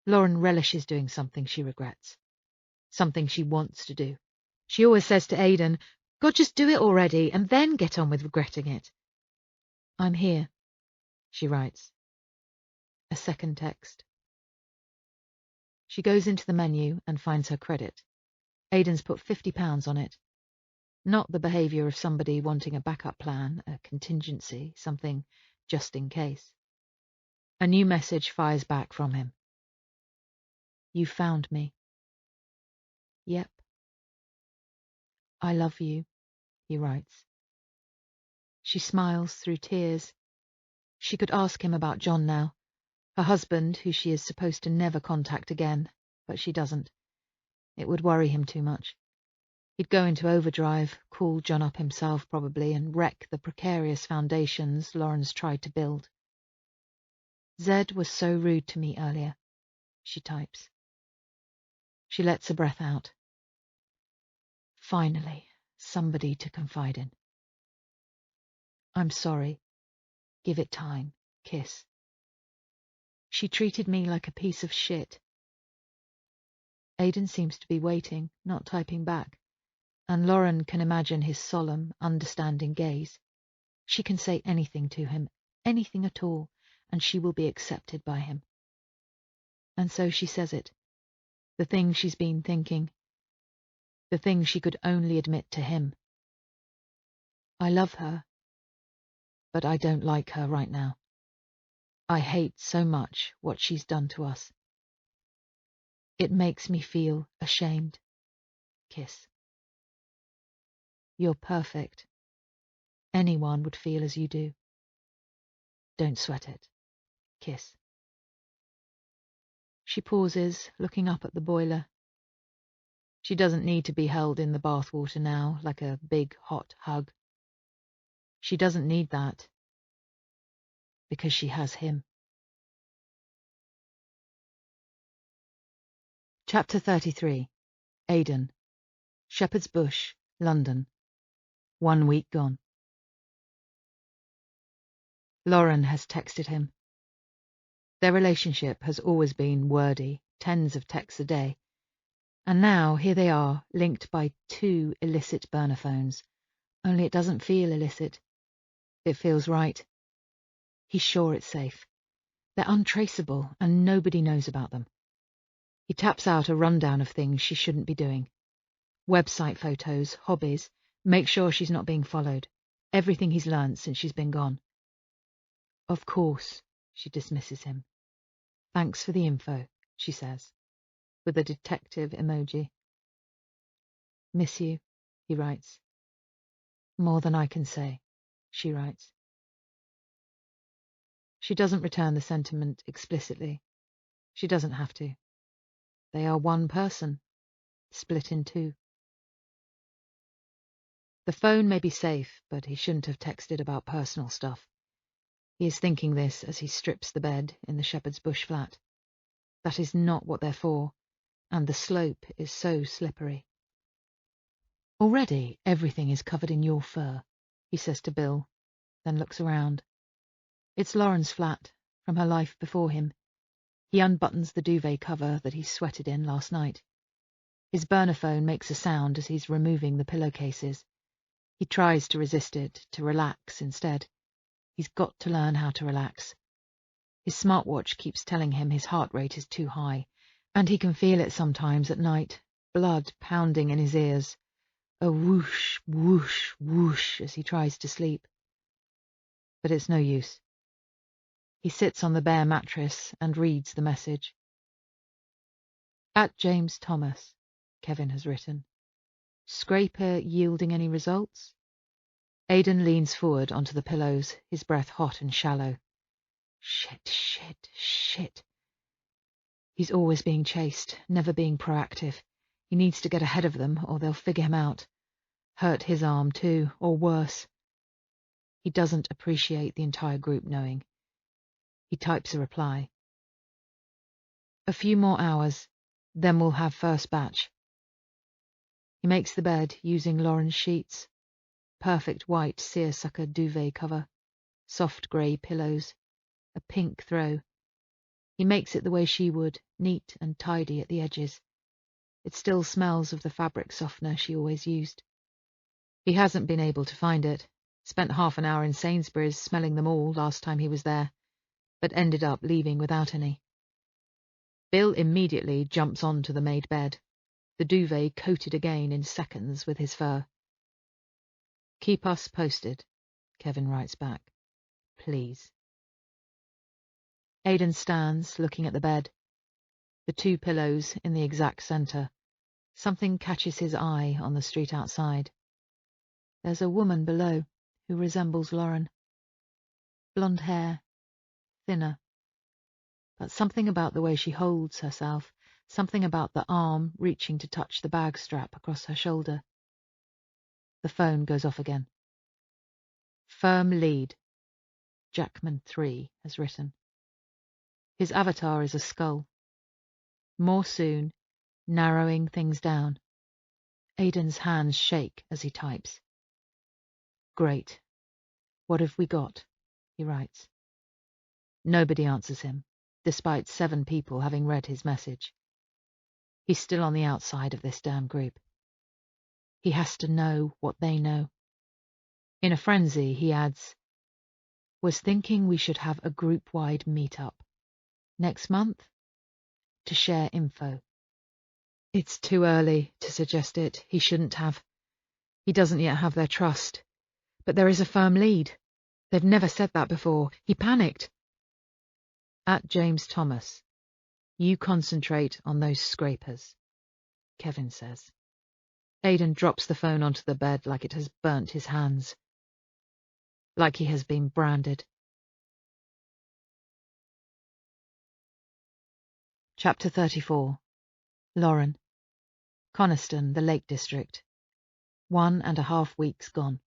Lauren relishes doing something she regrets. Something she wants to do. She always says to Aidan, God, just do it already, and then get on with regretting it. I'm here, she writes. A second text. She goes into the menu and finds her credit. Aidan's put £50 on it. Not the behaviour of somebody wanting a backup plan, a contingency, something just in case. A new message fires back from him. You found me. Yep. I love you, he writes. She smiles through tears. She could ask him about John now, her husband, who she is supposed to never contact again, but she doesn't. It would worry him too much. He'd go into overdrive, call John up himself probably, and wreck the precarious foundations Lauren's tried to build. Zed was so rude to me earlier, she types. She lets a breath out. Finally, somebody to confide in. I'm sorry. Give it time. Kiss. She treated me like a piece of shit. Aidan seems to be waiting, not typing back, and Lauren can imagine his solemn, understanding gaze. She can say anything to him, anything at all, and she will be accepted by him. And so she says it. The thing she's been thinking. The thing she could only admit to him. I love her, but I don't like her right now. I hate so much what she's done to us. It makes me feel ashamed. Kiss. You're perfect. Anyone would feel as you do. Don't sweat it. Kiss. She pauses, looking up at the boiler. She doesn't need to be held in the bathwater now, like a big, hot hug. She doesn't need that, because she has him. Chapter 33. Aidan. Shepherd's Bush, London. 1 week gone. Lauren has texted him. Their relationship has always been wordy, tens of texts a day. And now, here they are, linked by 2 illicit burner phones. Only it doesn't feel illicit. It feels right. He's sure it's safe. They're untraceable, and nobody knows about them. He taps out a rundown of things she shouldn't be doing. Website photos, hobbies, make sure she's not being followed. Everything he's learned since she's been gone. Of course, she dismisses him. Thanks for the info, she says, with a detective emoji. Miss you, he writes. More than I can say, she writes. She doesn't return the sentiment explicitly. She doesn't have to. They are one person, split in 2. The phone may be safe, but he shouldn't have texted about personal stuff. He is thinking this as he strips the bed in the Shepherd's Bush flat. That is not what they're for, and the slope is so slippery. Already everything is covered in your fur, he says to Bill, then looks around. It's Lauren's flat, from her life before him. He unbuttons the duvet cover that he sweated in last night. His burner phone makes a sound as he's removing the pillowcases. He tries to resist it, to relax instead. He's got to learn how to relax. His smartwatch keeps telling him his heart rate is too high, and he can feel it sometimes at night, blood pounding in his ears. A whoosh, whoosh, whoosh as he tries to sleep. But it's no use. He sits on the bare mattress and reads the message. At James Thomas, Kevin has written. Scraper yielding any results? Aidan leans forward onto the pillows, his breath hot and shallow. Shit, shit, shit. He's always being chased, never being proactive. He needs to get ahead of them, or they'll figure him out. Hurt his arm too, or worse. He doesn't appreciate the entire group knowing. He types a reply. A few more hours, then we'll have first batch. He makes the bed using Lauren's sheets. Perfect white seersucker duvet cover, soft grey pillows, a pink throw. He makes it the way she would, neat and tidy at the edges. It still smells of the fabric softener she always used. He hasn't been able to find it. Spent half an hour in Sainsbury's smelling them all last time he was there, but ended up leaving without any. Bill immediately jumps onto the made bed, the duvet coated again in seconds with his fur. "Keep us posted," Kevin writes back. "Please." Aidan stands, looking at the bed. The two pillows in the exact centre. Something catches his eye on the street outside. There's a woman below who resembles Lauren. Blonde hair, thinner. But something about the way she holds herself, something about the arm reaching to touch the bag strap across her shoulder. The phone goes off again. "Firm lead," Jackman 3 has written. His avatar is a skull. More soon, narrowing things down. Aidan's hands shake as he types. "Great. What have we got?" he writes. Nobody answers him, despite 7 people having read his message. He's still on the outside of this damn group. He has to know what they know. In a frenzy, he adds, "Was thinking we should have a group-wide meet-up. Next month? To share info." It's too early to suggest it. He shouldn't have. He doesn't yet have their trust. But there is a firm lead. They've never said that before. He panicked. At James Thomas, "You concentrate on those scrapers," Kevin says. Aidan drops the phone onto the bed like it has burnt his hands. Like he has been branded. Chapter 34. Lauren. Coniston, the Lake District. 1.5 weeks gone.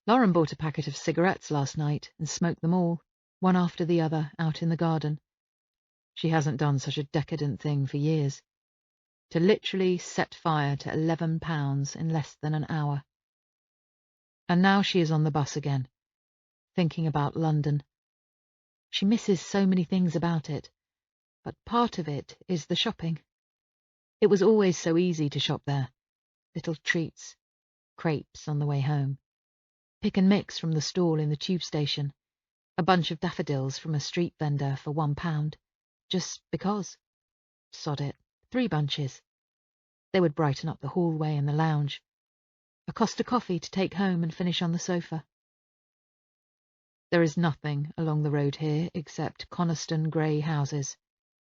Lauren bought a packet of cigarettes last night and smoked them all, one after the other, out in the garden. She hasn't done such a decadent thing for years. To literally set fire to 11 pounds in less than an hour. And now she is on the bus again, thinking about London. She misses so many things about it, but part of it is the shopping. It was always so easy to shop there. Little treats, crepes on the way home. Pick and mix from the stall in the tube station. A bunch of daffodils from a street vendor for £1, just because. Sod it, 3 bunches. They would brighten up the hallway and the lounge. A Costa coffee to take home and finish on the sofa. There is nothing along the road here except Coniston grey houses,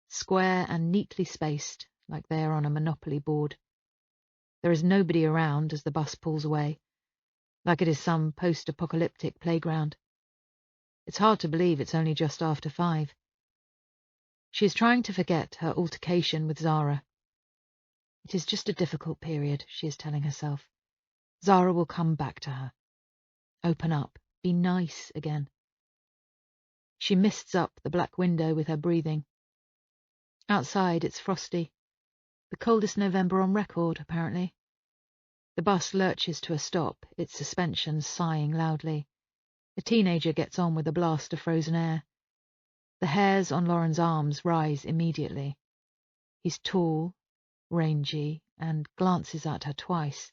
square and neatly spaced like they are on a Monopoly board. There is nobody around as the bus pulls away, like it is some post-apocalyptic playground. It's hard to believe it's only just after 5. She is trying to forget her altercation with Zara. It is just a difficult period, she is telling herself. Zara will come back to her. Open up, be nice again. She mists up the black window with her breathing. Outside it's frosty. The coldest November on record, apparently. The bus lurches to a stop, its suspension sighing loudly. A teenager gets on with a blast of frozen air. The hairs on Lauren's arms rise immediately. He's tall, rangy, and glances at her twice.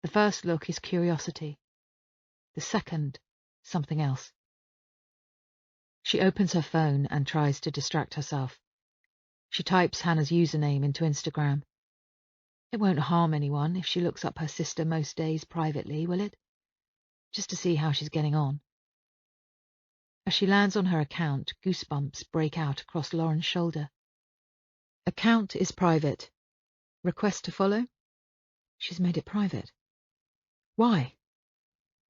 The first look is curiosity. The second, something else. She opens her phone and tries to distract herself. She types Hannah's username into Instagram. It won't harm anyone if she looks up her sister most days privately, will it? Just to see how she's getting on. As she lands on her account, goosebumps break out across Lauren's shoulder. Account is private. Request to follow? She's made it private. Why?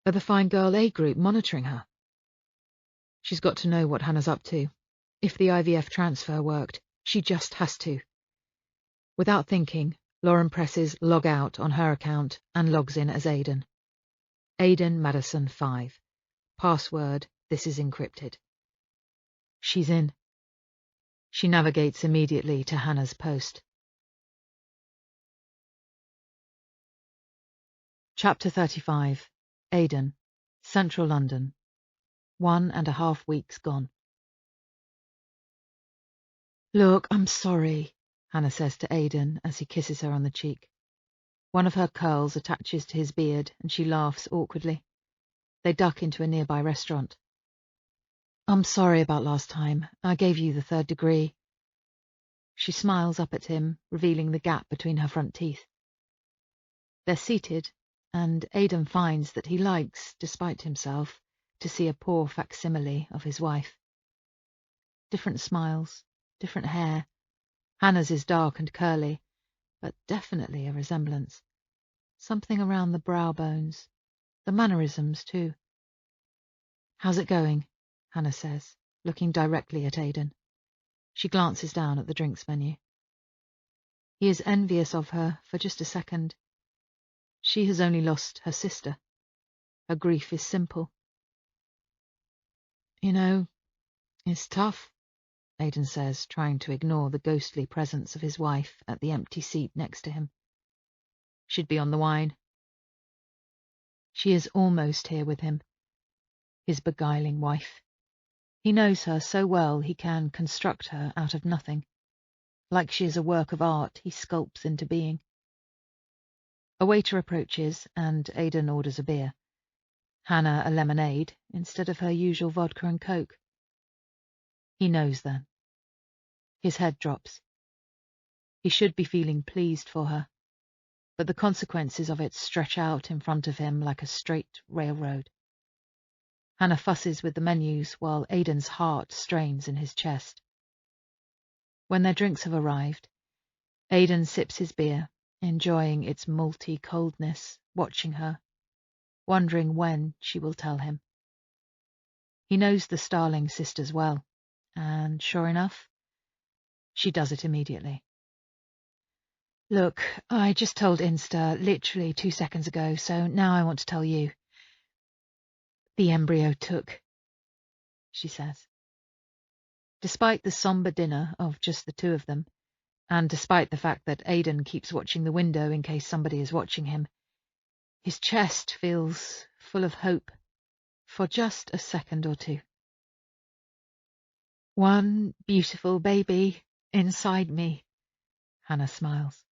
Are the Fine Girl A group monitoring her? She's got to know what Hannah's up to. If the IVF transfer worked, she just has to. Without thinking, Lauren presses log out on her account and logs in as Aidan. Aidan Madison 5. Password, this is encrypted. She's in. She navigates immediately to Hannah's post. Chapter 35. Aidan, Central London. 1.5 weeks gone. Look, I'm sorry, Hannah says to Aidan as he kisses her on the cheek. One of her curls attaches to his beard and she laughs awkwardly. They duck into a nearby restaurant. I'm sorry about last time. I gave you the 3rd degree. She smiles up at him, revealing the gap between her front teeth. They're seated, and Aidan finds that he likes, despite himself, to see a poor facsimile of his wife. Different smiles, different hair. Hannah's is dark and curly, but definitely a resemblance. Something around the brow bones, the mannerisms too. How's it going? Hannah says, looking directly at Aidan. She glances down at the drinks menu. He is envious of her for just a second. She has only lost her sister. Her grief is simple. You know, it's tough, Aidan says, trying to ignore the ghostly presence of his wife at the empty seat next to him. She'd be on the wine. She is almost here with him, his beguiling wife. He knows her so well he can construct her out of nothing. Like she is a work of art he sculpts into being. A waiter approaches and Aidan orders a beer. Hannah a lemonade instead of her usual vodka and coke. He knows then. His head drops. He should be feeling pleased for her, but the consequences of it stretch out in front of him like a straight railroad. Hannah fusses with the menus while Aidan's heart strains in his chest. When their drinks have arrived, Aidan sips his beer, enjoying its malty coldness, watching her, wondering when she will tell him. He knows the Starling sisters well, and sure enough, she does it immediately. Look, I just told Insta literally 2 seconds ago, so now I want to tell you. The embryo took, she says. Despite the sombre dinner of just the two of them, and despite the fact that Aidan keeps watching the window in case somebody is watching him, his chest feels full of hope for just a second or two. One beautiful baby inside me, Hannah smiles.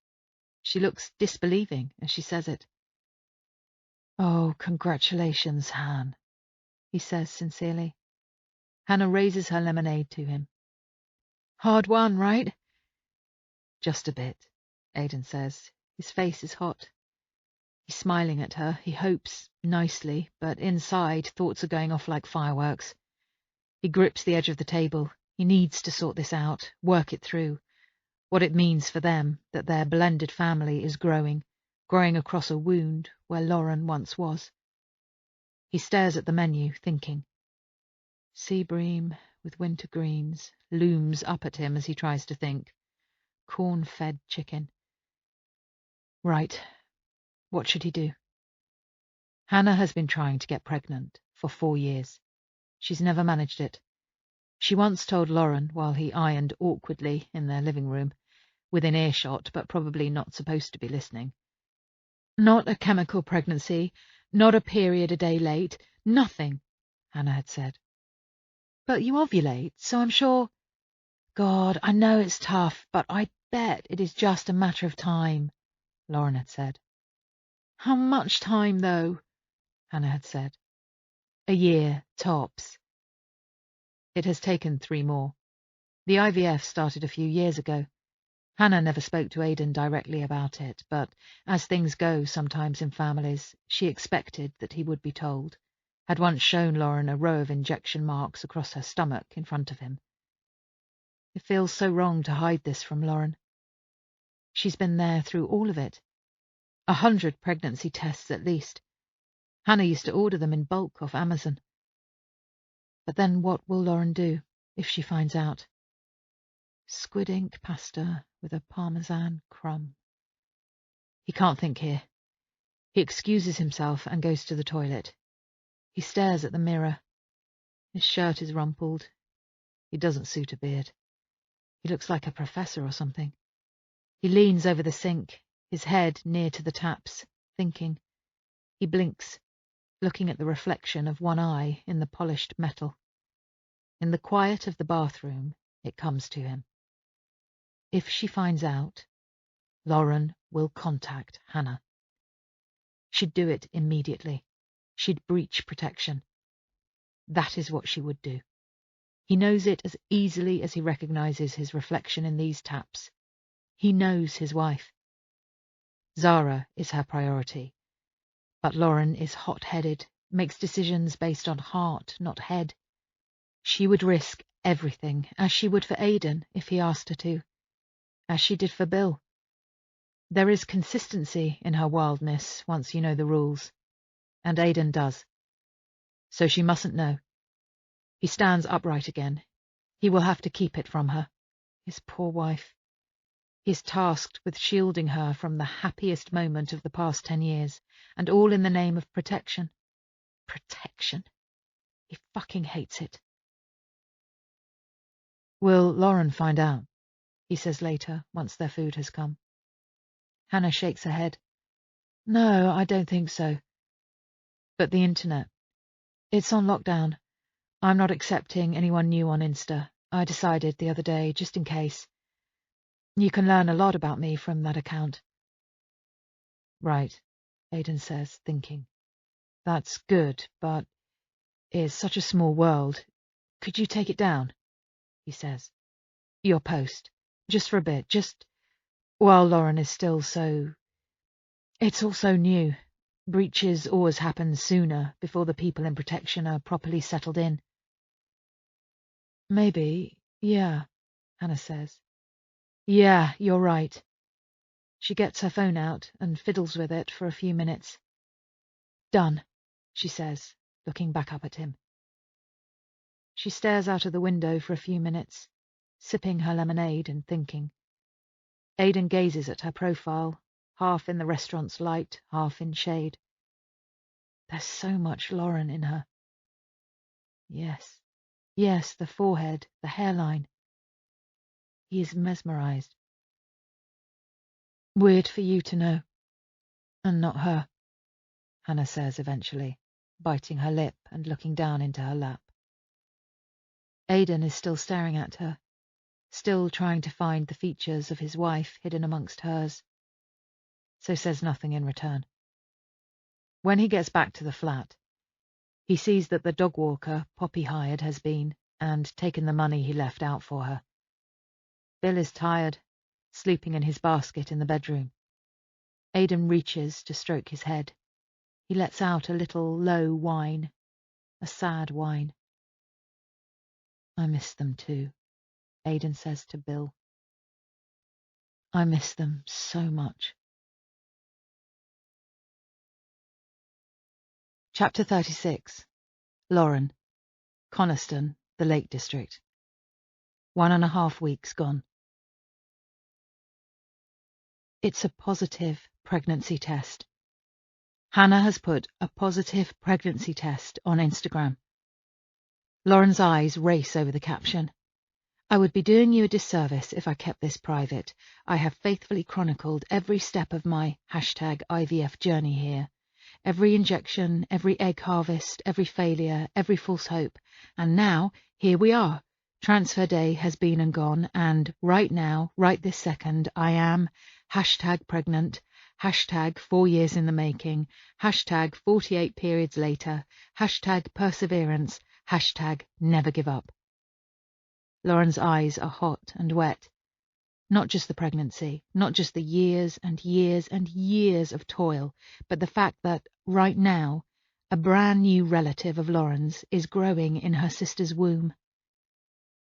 She looks disbelieving as she says it. Oh, congratulations, Han, he says sincerely. Hannah raises her lemonade to him. Hard won, right? Just a bit, Aidan says. His face is hot. He's smiling at her, he hopes, nicely, but inside thoughts are going off like fireworks. He grips the edge of the table. He needs to sort this out, work it through. What it means for them, that their blended family is growing across a wound where Lauren once was. He stares at the menu, thinking. Sea bream with winter greens looms up at him as he tries to think. Corn-fed chicken. Right. What should he do? Hannah has been trying to get pregnant for 4 years. She's never managed it. She once told Lauren while he ironed awkwardly in their living room, within earshot but probably not supposed to be listening. Not a chemical pregnancy, not a period a day late, nothing, Hannah had said. But you ovulate, so I'm sure... God, I know it's tough, but I bet it is just a matter of time, Lauren had said. How much time, though? Hannah had said. A year, tops. It has taken 3 more. The IVF started a few years ago. Hannah never spoke to Aidan directly about it, but as things go sometimes in families, she expected that he would be told, had once shown Lauren a row of injection marks across her stomach in front of him. It feels so wrong to hide this from Lauren. She's been there through all of it. 100 pregnancy tests at least. Hannah used to order them in bulk off Amazon. But then what will Lauren do if she finds out? Squid ink pasta with a parmesan crumb. He can't think here. He excuses himself and goes to the toilet. He stares at the mirror. His shirt is rumpled. He doesn't suit a beard. He looks like a professor or something. He leans over the sink, his head near to the taps, thinking. He blinks, looking at the reflection of one eye in the polished metal. In the quiet of the bathroom, it comes to him. if she finds out, Lauren will contact Hannah. She'd do it immediately. She'd breach protection. That is what she would do. He knows it as easily as he recognizes his reflection in these taps. He knows his wife. Zara is her priority. But Lauren is hot-headed, makes decisions based on heart, not head. She would risk everything, as she would for Aidan if he asked her to, as she did for Bill. There is consistency in her wildness once you know the rules, and Aidan does. So she mustn't know. He stands upright again. He will have to keep it from her. His poor wife. He is tasked with shielding her from the happiest moment of the past 10 years, and all in the name of protection. Protection. He fucking hates it. Will Lauren find out? He says later, once their food has come. Hannah shakes her head. No, I don't think so. But the internet. It's on lockdown. I'm not accepting anyone new on Insta. I decided the other day, just in case. You can learn a lot about me from that account. Right, Aidan says, thinking. That's good, but it's such a small world. Could you take it down? He says. Your post. Just for a bit, just while Lauren is still so... It's all so new. Breaches always happen sooner, before the people in protection are properly settled in. Maybe, yeah, Hannah says. Yeah, you're right. She gets her phone out and fiddles with it for a few minutes. Done, she says, looking back up at him. She stares out of the window for a few minutes, sipping her lemonade and thinking. Aidan gazes at her profile, half in the restaurant's light, half in shade. There's so much Lauren in her. Yes, yes, the forehead, the hairline. He is mesmerized. Weird for you to know. And not her, Hannah says eventually, biting her lip and looking down into her lap. Aidan is still staring at her, still trying to find the features of his wife hidden amongst hers, so says nothing in return. When he gets back to the flat, he sees that the dog walker Poppy hired has been and taken the money he left out for her. Bill is tired, sleeping in his basket in the bedroom. Aidan reaches to stroke his head. He lets out a little low whine, a sad whine. I miss them too, Aidan says to Bill. I miss them so much. Chapter 36. Lauren. Coniston, the Lake District. 1.5 weeks gone. It's a positive pregnancy test. Hannah has put a positive pregnancy test on Instagram. Lauren's eyes race over the caption. I would be doing you a disservice if I kept this private. I have faithfully chronicled every step of my #IVF journey here. Every injection, every egg harvest, every failure, every false hope. And now, here we are. Transfer day has been and gone, and right now, right this second, I am #pregnant, #4 years in the making, #48 periods later, #perseverance, #never give up. Lauren's eyes are hot and wet. Not just the pregnancy, not just the years and years and years of toil, but the fact that, right now, a brand new relative of Lauren's is growing in her sister's womb.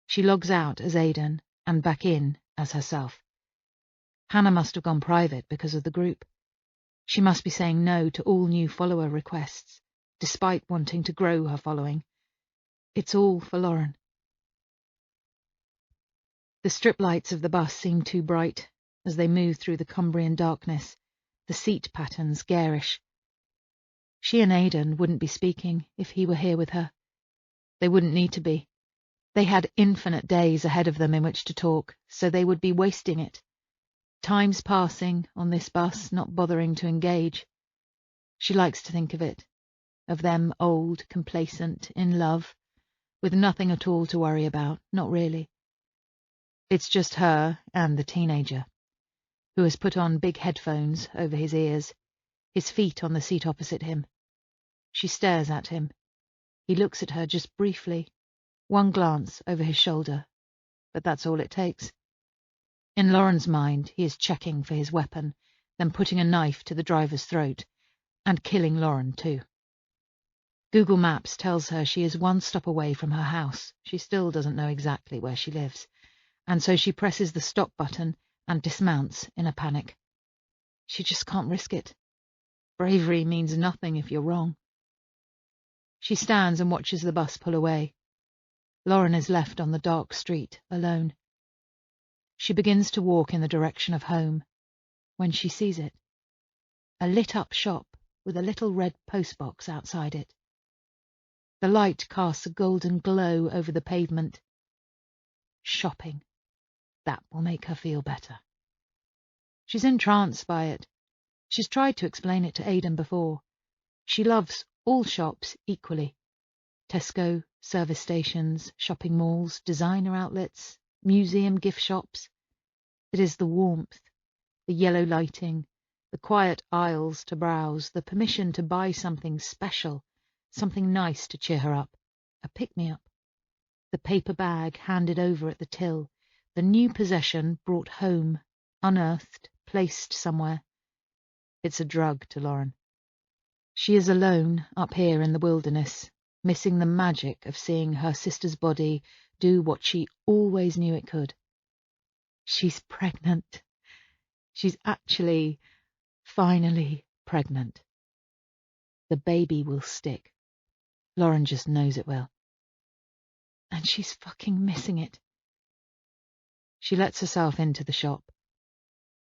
She logs out as Aidan and back in as herself. Hannah must have gone private because of the group. She must be saying no to all new follower requests, despite wanting to grow her following. It's all for Lauren. The strip lights of the bus seem too bright as they move through the Cumbrian darkness, the seat patterns garish. She and Aidan wouldn't be speaking if he were here with her. They wouldn't need to be. They had infinite days ahead of them in which to talk, so they would be wasting it. Time's passing on this bus, not bothering to engage. She likes to think of it, of them old, complacent, in love, with nothing at all to worry about, not really. It's just her and the teenager, who has put on big headphones over his ears, his feet on the seat opposite him. She stares at him. He looks at her just briefly, one glance over his shoulder, but that's all it takes. In Lauren's mind, he is checking for his weapon, then putting a knife to the driver's throat, and killing Lauren too. Google Maps tells her she is one stop away from her house. She still doesn't know exactly where she lives, and so she presses the stop button and dismounts in a panic. She just can't risk it. Bravery means nothing if you're wrong. She stands and watches the bus pull away. Lauren is left on the dark street, alone. She begins to walk in the direction of home, when she sees it. A lit-up shop with a little red postbox outside it. The light casts a golden glow over the pavement. Shopping. That will make her feel better. She's entranced by it. She's tried to explain it to Aidan before. She loves all shops equally. Tesco, service stations, shopping malls, designer outlets, museum gift shops. It is the warmth, the yellow lighting, the quiet aisles to browse, the permission to buy something special, something nice to cheer her up, a pick-me-up. The paper bag handed over at the till, the new possession brought home, unearthed, placed somewhere. It's a drug to Lauren. She is alone up here in the wilderness, missing the magic of seeing her sister's body do what she always knew it could. She's pregnant. She's actually, finally pregnant. The baby will stick. Lauren just knows it will. And she's fucking missing it. She lets herself into the shop.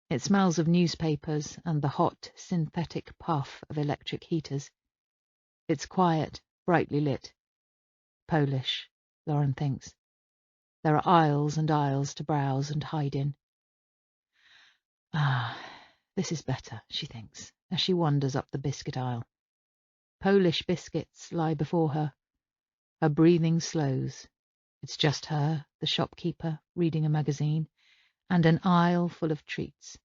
It smells of newspapers and the hot, synthetic puff of electric heaters. It's quiet, brightly lit. Polish, Lauren thinks. There are aisles and aisles to browse and hide in. Ah, this is better, she thinks, as she wanders up the biscuit aisle. Polish biscuits lie before her. Her breathing slows. It's just her, the shopkeeper, reading a magazine, and an aisle full of treats.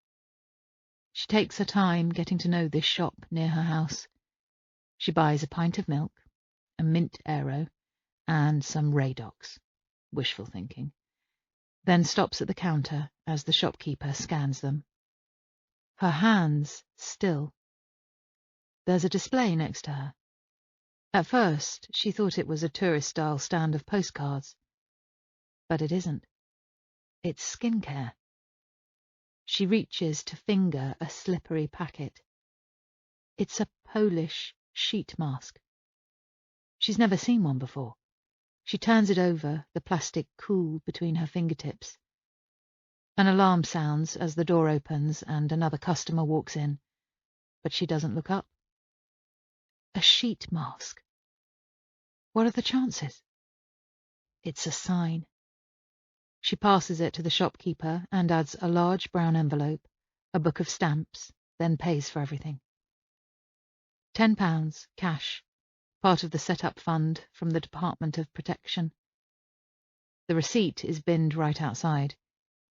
She takes her time getting to know this shop near her house. She buys a pint of milk, a mint aero, and some Radox. Wishful thinking. Then stops at the counter as the shopkeeper scans them. Her hands still. There's a display next to her. At first, she thought it was a tourist-style stand of postcards. But it isn't. It's skincare. She reaches to finger a slippery packet. It's a Polish sheet mask. She's never seen one before. She turns it over, the plastic cool between her fingertips. An alarm sounds as the door opens and another customer walks in, but she doesn't look up. A sheet mask. What are the chances? It's a sign. She passes it to the shopkeeper and adds a large brown envelope, a book of stamps, then pays for everything. £10, cash, part of the set-up fund from the Department of Protection. The receipt is binned right outside.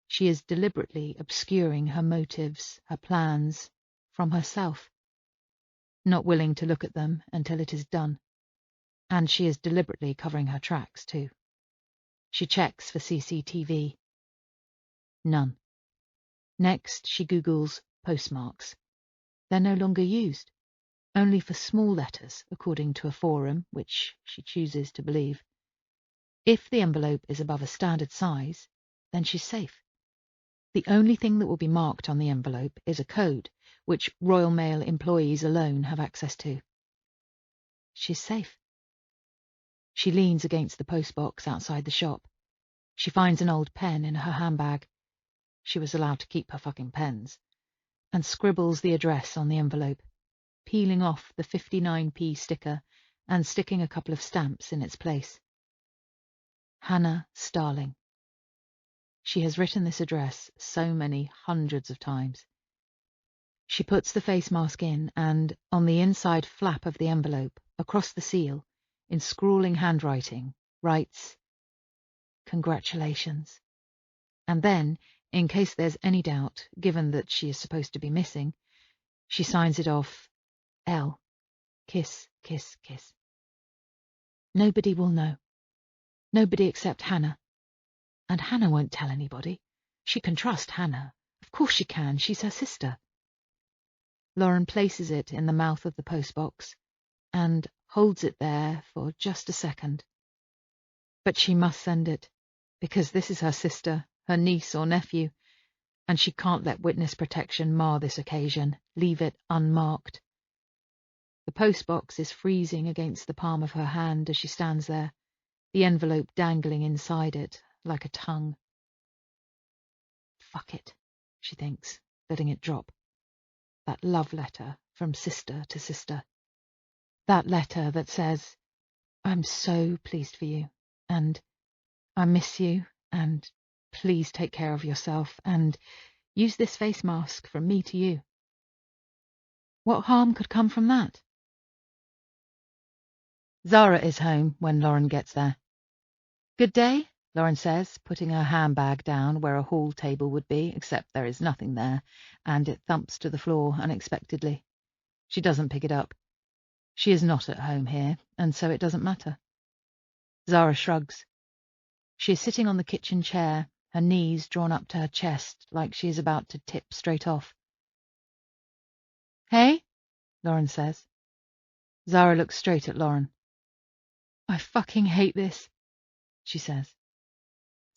She is deliberately obscuring her motives, her plans, from herself, not willing to look at them until it is done. And she is deliberately covering her tracks, too. She checks for CCTV. None. Next, she Googles postmarks. They're no longer used, only for small letters, according to a forum, which she chooses to believe. If the envelope is above a standard size, then she's safe. The only thing that will be marked on the envelope is a code, which Royal Mail employees alone have access to. She's safe. She leans against the postbox outside the shop. She finds an old pen in her handbag. She was allowed to keep her fucking pens. And scribbles the address on the envelope, peeling off the 59p sticker and sticking a couple of stamps in its place. Hannah Starling. She has written this address so many hundreds of times. She puts the face mask in and, on the inside flap of the envelope, across the seal, in scrawling handwriting, writes, "Congratulations," And then, in case there's any doubt, given that she is supposed to be missing, she signs it off L. Kiss, kiss, kiss. Nobody will know. Nobody except Hannah. And Hannah won't tell anybody. She can trust Hannah. Of course she can. She's her sister. Lauren places it in the mouth of the postbox and holds it there for just a second. But she must send it, because this is her sister, her niece or nephew, and she can't let witness protection mar this occasion, leave it unmarked. The postbox is freezing against the palm of her hand as she stands there, the envelope dangling inside it like a tongue. Fuck it, she thinks, letting it drop. That love letter from sister to sister. That letter that says, I'm so pleased for you, and I miss you, and please take care of yourself, and use this face mask from me to you. What harm could come from that? Zara is home when Lauren gets there. Good day, Lauren says, putting her handbag down where a hall table would be, except there is nothing there, and it thumps to the floor unexpectedly. She doesn't pick it up. She is not at home here, and so it doesn't matter. Zara shrugs. She is sitting on the kitchen chair, her knees drawn up to her chest like she is about to tip straight off. Hey, Lauren says. Zara looks straight at Lauren. I fucking hate this, she says.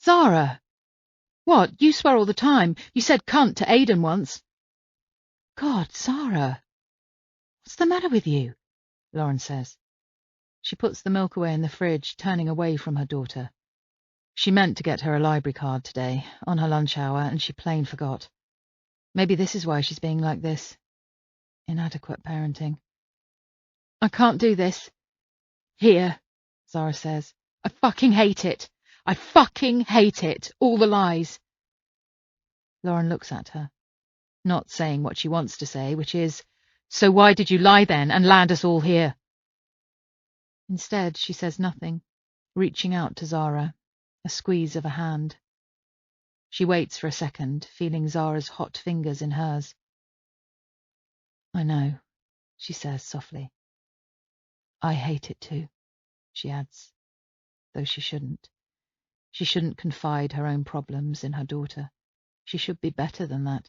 Zara! What? You swear all the time. You said cunt to Aidan once. God, Zara! What's the matter with you? Lauren says. She puts the milk away in the fridge, turning away from her daughter. She meant to get her a library card today, on her lunch hour, and she plain forgot. Maybe this is why she's being like this. Inadequate parenting. I can't do this. Here, Zara says. I fucking hate it. I fucking hate it. All the lies. Lauren looks at her, not saying what she wants to say, which is, so why did you lie then and land us all here? Instead, she says nothing, reaching out to Zara, a squeeze of a hand. She waits for a second, feeling Zara's hot fingers in hers. I know, she says softly. I hate it too, she adds, though she shouldn't. She shouldn't confide her own problems in her daughter. She should be better than that.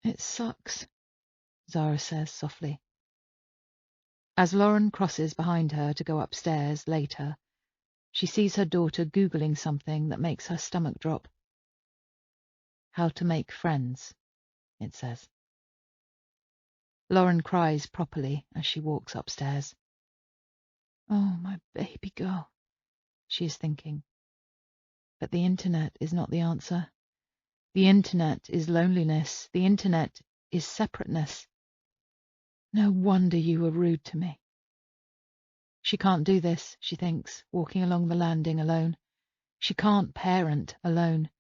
It sucks, Zara says softly. As Lauren crosses behind her to go upstairs later, she sees her daughter Googling something that makes her stomach drop. How to make friends, it says. Lauren cries properly as she walks upstairs. Oh, my baby girl, she is thinking. But the internet is not the answer. The internet is loneliness. The internet is separateness. No wonder you were rude to me. She can't do this, she thinks, walking along the landing alone. She can't parent alone.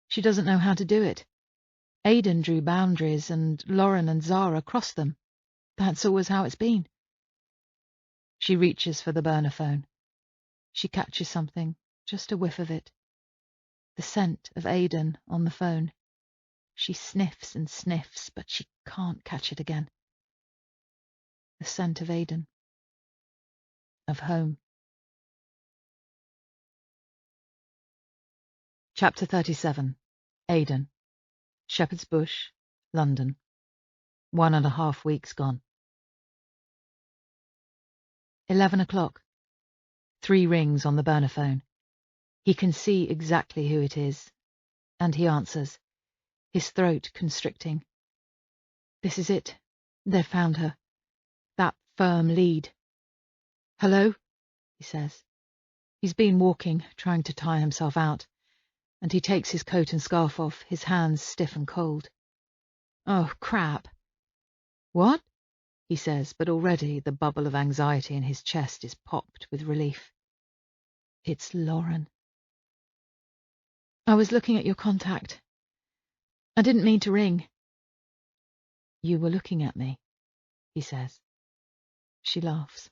She doesn't know how to do it. Aidan drew boundaries and Lauren and Zara crossed them. That's always how it's been. She reaches for the burner phone. She catches something, just a whiff of it. The scent of Aidan on the phone. She sniffs and sniffs, but she can't catch it again. The scent of Aidan. Of home. Chapter 37. Aidan. Shepherd's Bush, London. 1.5 weeks gone. 11 o'clock. 3 rings on the burner phone. He can see exactly who it is, and he answers, his throat constricting. This is it. They've found her. That firm lead. Hello? He says. He's been walking, trying to tire himself out, and he takes his coat and scarf off, his hands stiff and cold. Oh, crap. What? He says, but already the bubble of anxiety in his chest is popped with relief. It's Lauren. I was looking at your contact. I didn't mean to ring. You were looking at me, he says. She laughs.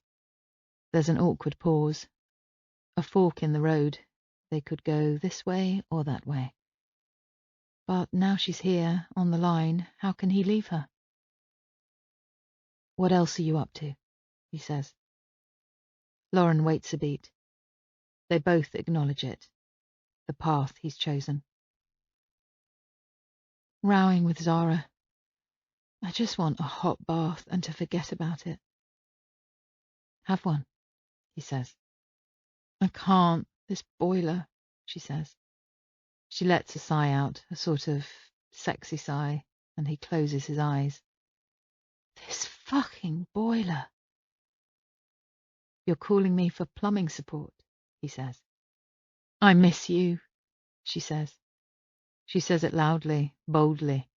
There's an awkward pause. A fork in the road, They could go this way or that way. But now she's here, on the line, how can he leave her? What else are you up to? He says. Lauren waits a beat. They both acknowledge it, the path he's chosen. Rowing with Zara. I just want a hot bath and to forget about it. Have one, he says. I can't, this boiler, she says. She lets a sigh out, a sort of sexy sigh, and he closes his eyes. This fucking boiler. You're calling me for plumbing support, he says. I miss you, she says. She says it loudly, boldly,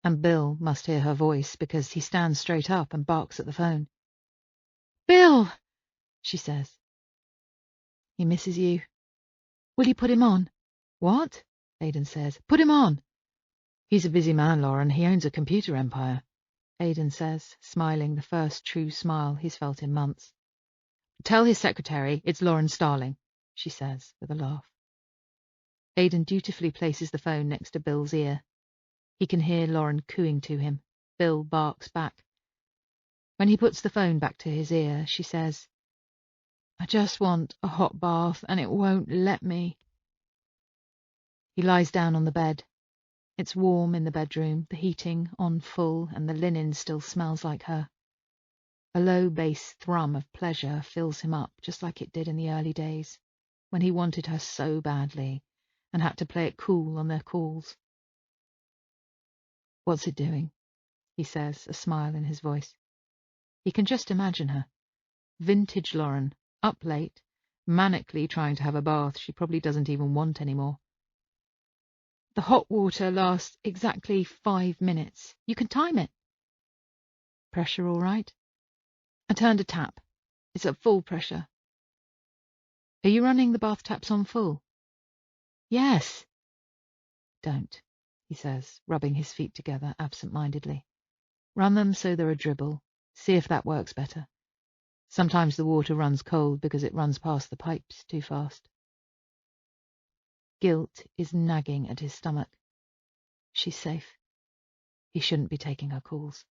and Bill must hear her voice because he stands straight up and barks at the phone. Bill, she says. He misses you. Will you put him on? What? Aidan says. Put him on. He's a busy man, Lauren. He owns a computer empire, Aidan says, smiling the first true smile he's felt in months. Tell his secretary it's Lauren Starling, she says with a laugh. Aidan dutifully places the phone next to Bill's ear. He can hear Lauren cooing to him. Bill barks back. When he puts the phone back to his ear, she says, I just want a hot bath and it won't let me. He lies down on the bed. It's warm in the bedroom, the heating on full and the linen still smells like her. A low bass thrum of pleasure fills him up just like it did in the early days, when he wanted her so badly and had to play it cool on their calls. What's it doing? He says, a smile in his voice. He can just imagine her. Vintage Lauren, up late, manically trying to have a bath she probably doesn't even want anymore. The hot water lasts exactly 5 minutes. You can time it. Pressure all right? I turned a tap. It's at full pressure. Are you running the bath taps on full? Yes. Don't, he says, rubbing his feet together absent-mindedly. Run them so they're a dribble. See if that works better. Sometimes the water runs cold because it runs past the pipes too fast. Guilt is nagging at his stomach. She's safe. He shouldn't be taking her calls.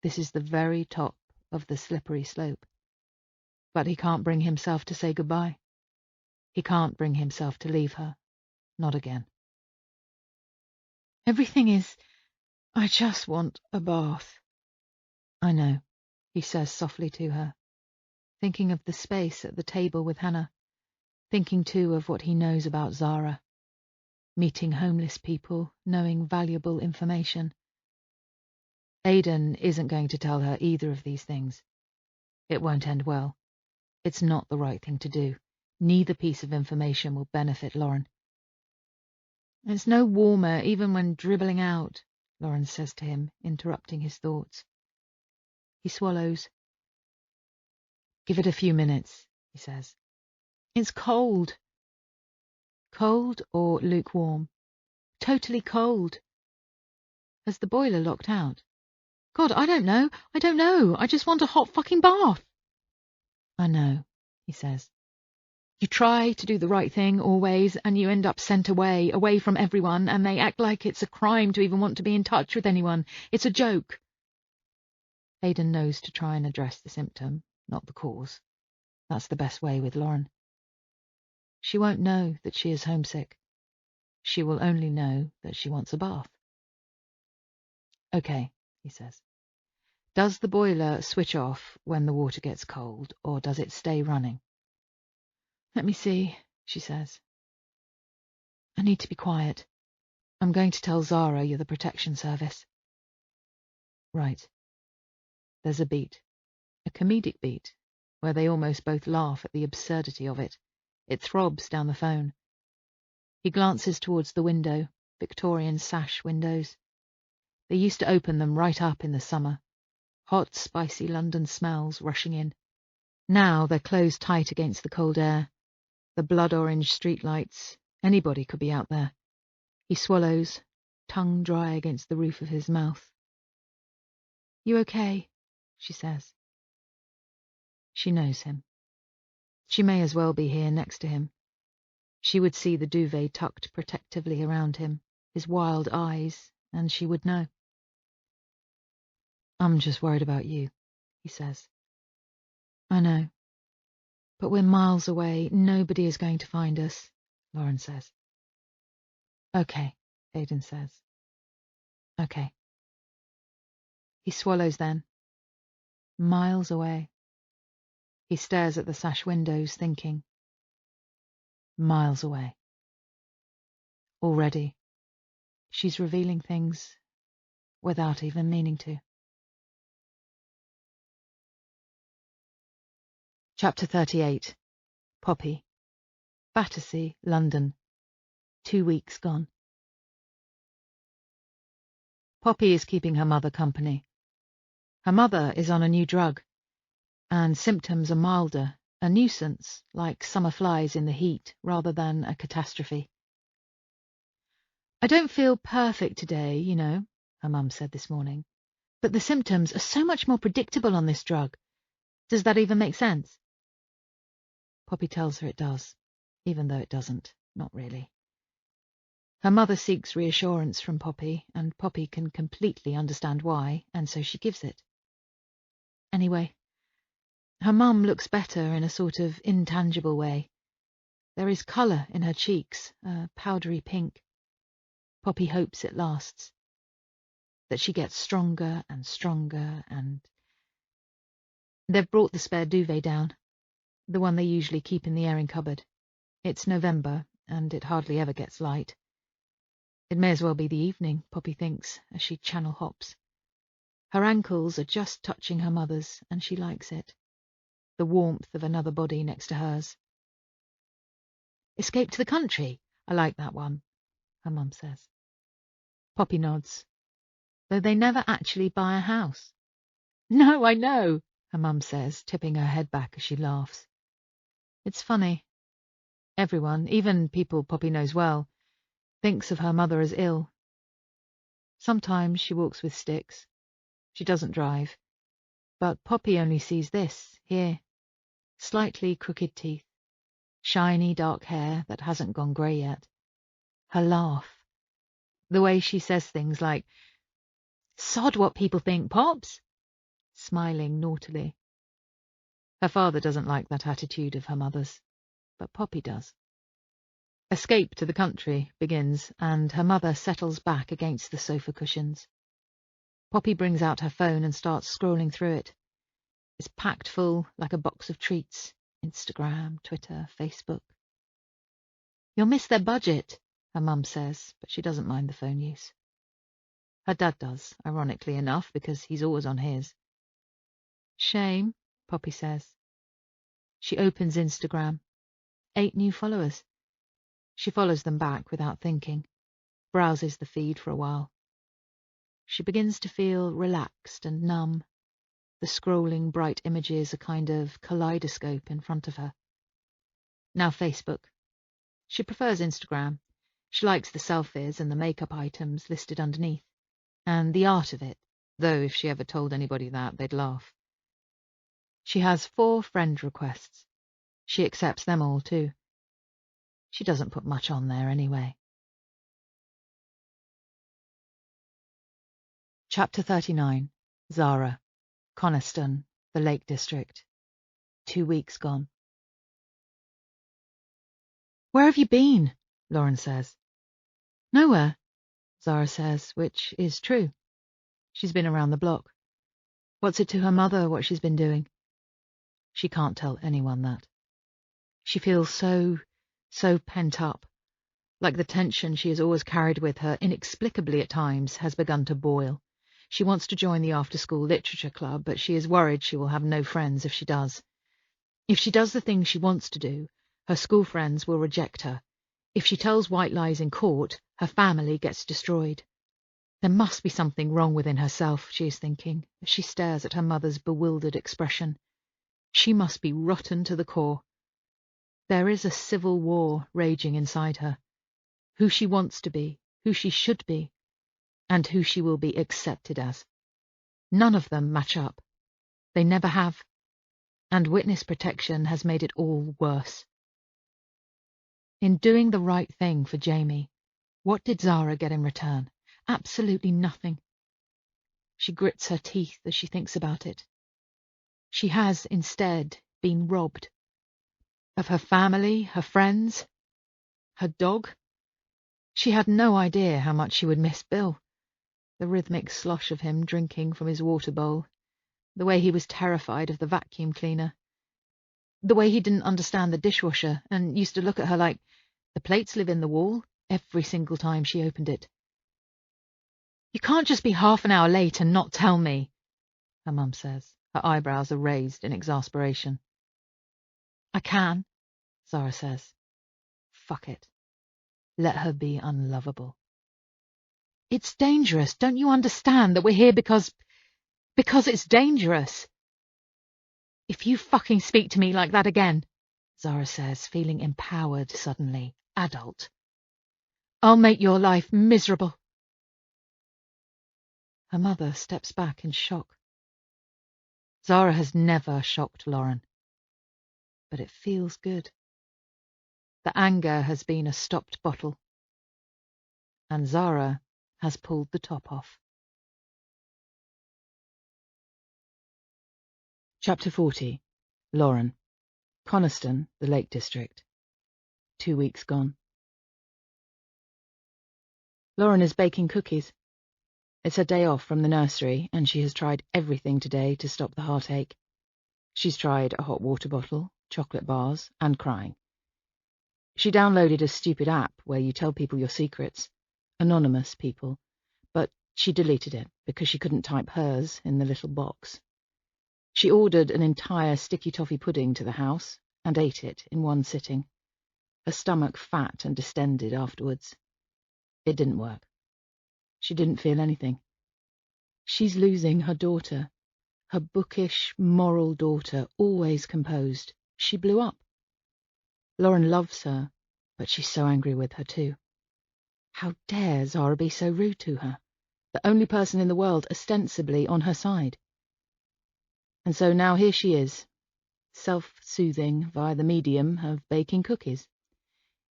This is the very top of the slippery slope. But he can't bring himself to say goodbye. He can't bring himself to leave her. Not again. Everything is... I just want a bath. I know, he says softly to her, thinking of the space at the table with Hannah, thinking too of what he knows about Zara, meeting homeless people, knowing valuable information. Aidan isn't going to tell her either of these things. It won't end well. It's not the right thing to do. Neither piece of information will benefit Lauren. It's no warmer even when dribbling out, Lauren says to him, interrupting his thoughts. He swallows. Give it a few minutes, he says. It's cold. Cold or lukewarm? Totally cold. Has the boiler locked out? God, I don't know. I just want a hot fucking bath. I know, he says. You try to do the right thing always, and you end up sent away from everyone, and they act like it's a crime to even want to be in touch with anyone. It's a joke. Aidan knows to try and address the symptom, not the cause. That's the best way with Lauren. She won't know that she is homesick. She will only know that she wants a bath. Okay, he says. Does the boiler switch off when the water gets cold, or does it stay running? Let me see, she says. I need to be quiet. I'm going to tell Zara you're the protection service. Right. There's a beat. A comedic beat, where they almost both laugh at the absurdity of it. It throbs down the phone. He glances towards the window, Victorian sash windows. They used to open them right up in the summer. Hot, spicy London smells rushing in. Now they're closed tight against the cold air. The blood-orange streetlights. Anybody could be out there. He swallows, tongue dry against the roof of his mouth. You okay? She says. She knows him. She may as well be here next to him. She would see the duvet tucked protectively around him, his wild eyes, and she would know. "I'm just worried about you," he says. "I know. But we're miles away. Nobody is going to find us," Lauren says. "Okay," Aidan says. "Okay." He swallows then. Miles away. He stares at the sash windows, thinking. Miles away. Already. She's revealing things without even meaning to. Chapter 38. Poppy. Battersea, London. 2 weeks gone. Poppy is keeping her mother company. Her mother is on a new drug, and symptoms are milder, a nuisance, like summer flies in the heat, rather than a catastrophe. "I don't feel perfect today, you know," her mum said this morning, "but the symptoms are so much more predictable on this drug. Does that even make sense?" Poppy tells her it does, even though it doesn't, not really. Her mother seeks reassurance from Poppy, and Poppy can completely understand why, and so she gives it. Anyway, her mum looks better in a sort of intangible way. There is colour in her cheeks, a powdery pink. Poppy hopes it lasts, that she gets stronger and stronger, and... They've brought the spare duvet down, the one they usually keep in the airing cupboard. It's November, and it hardly ever gets light. It may as well be the evening, Poppy thinks, as she channel hops. Her ankles are just touching her mother's, and she likes it. The warmth of another body next to hers. "Escape to the country? I like that one," her mum says. Poppy nods, though they never actually buy a house. "No, I know," her mum says, tipping her head back as she laughs. It's funny. Everyone, even people Poppy knows well, thinks of her mother as ill. Sometimes she walks with sticks. She doesn't drive. But Poppy only sees this, here. Slightly crooked teeth. Shiny dark hair that hasn't gone grey yet. Her laugh. The way she says things like, "Sod what people think, Pops," smiling naughtily. Her father doesn't like that attitude of her mother's, but Poppy does. Escape to the country begins, and her mother settles back against the sofa cushions. Poppy brings out her phone and starts scrolling through it. It's packed full like a box of treats. Instagram, Twitter, Facebook. "You'll miss their budget," her mum says, but she doesn't mind the phone use. Her dad does, ironically enough, because he's always on his. "Shame," Poppy says. She opens Instagram. 8 new followers. She follows them back without thinking, browses the feed for a while. She begins to feel relaxed and numb. The scrolling bright images a kind of kaleidoscope in front of her. Now Facebook. She prefers Instagram. She likes the selfies and the makeup items listed underneath, and the art of it, though if she ever told anybody that, they'd laugh. She has 4 friend requests. She accepts them all too. She doesn't put much on there anyway. Chapter 39. Zara. Coniston, the Lake District. 2 weeks gone. "Where have you been?" Lauren says. "Nowhere," Zara says, which is true. She's been around the block. What's it to her mother what she's been doing? She can't tell anyone that. She feels so pent up, like the tension she has always carried with her, inexplicably at times, has begun to boil. She wants to join the after-school literature club, but she is worried she will have no friends if she does. If she does the things she wants to do, her school friends will reject her. If she tells white lies in court, her family gets destroyed. There must be something wrong within herself, she is thinking, as she stares at her mother's bewildered expression. She must be rotten to the core. There is a civil war raging inside her. Who she wants to be, who she should be, and who she will be accepted as. None of them match up. They never have. And witness protection has made it all worse. In doing the right thing for Jamie, what did Zara get in return? Absolutely nothing. She grits her teeth as she thinks about it. She has, instead, been robbed. Of her family, her friends, her dog. She had no idea how much she would miss Bill. The rhythmic slosh of him drinking from his water bowl. The way he was terrified of the vacuum cleaner. The way he didn't understand the dishwasher and used to look at her like, the plates live in the wall, every single time she opened it. You can't just be half an hour late and not tell me, her mum says. Her eyebrows are raised in exasperation. I can, Zara says. Fuck it. Let her be unlovable. It's dangerous. Don't you understand that we're here because it's dangerous? If you fucking speak to me like that again, Zara says, feeling empowered suddenly, adult, I'll make your life miserable. Her mother steps back in shock. Zara has never shocked Lauren. But it feels good. The anger has been a stopped bottle. And Zara has pulled the top off. Chapter 40. Lauren. Coniston, the Lake District. 2 weeks gone. Lauren is baking cookies. It's her day off from the nursery, and she has tried everything today to stop the heartache. She's tried a hot water bottle, chocolate bars, and crying. She downloaded a stupid app where you tell people your secrets, anonymous people, but she deleted it because she couldn't type hers in the little box. She ordered an entire sticky toffee pudding to the house and ate it in one sitting, her stomach fat and distended afterwards. It didn't work. She didn't feel anything. She's losing her daughter, her bookish, moral daughter, always composed. She blew up. Lauren loves her, but she's so angry with her too. How dare Zara be so rude to her, the only person in the world ostensibly on her side? And so now here she is, self-soothing via the medium of baking cookies,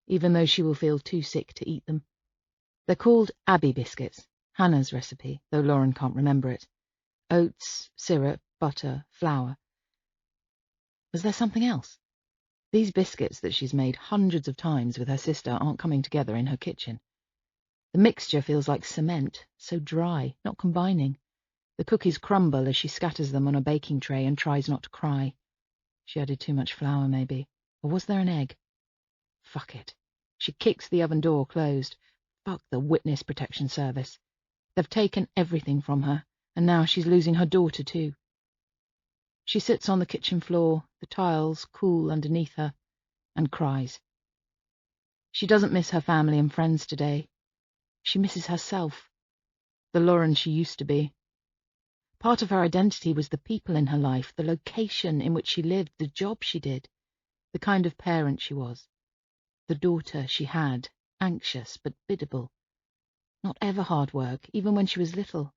even though she will feel too sick to eat them. They're called Abbey biscuits, Hannah's recipe, though Lauren can't remember it. Oats, syrup, butter, flour. Was there something else? These biscuits that she's made hundreds of times with her sister aren't coming together in her kitchen. The mixture feels like cement, so dry, not combining. The cookies crumble as she scatters them on a baking tray and tries not to cry. She added too much flour, maybe. Or was there an egg? Fuck it. She kicks the oven door closed. Fuck the Witness Protection Service. They've taken everything from her, and now she's losing her daughter too. She sits on the kitchen floor, the tiles cool underneath her, and cries. She doesn't miss her family and friends today. She misses herself, the Lauren she used to be. Part of her identity was the people in her life, the location in which she lived, the job she did, the kind of parent she was, the daughter she had, anxious but biddable. Not ever hard work, even when she was little.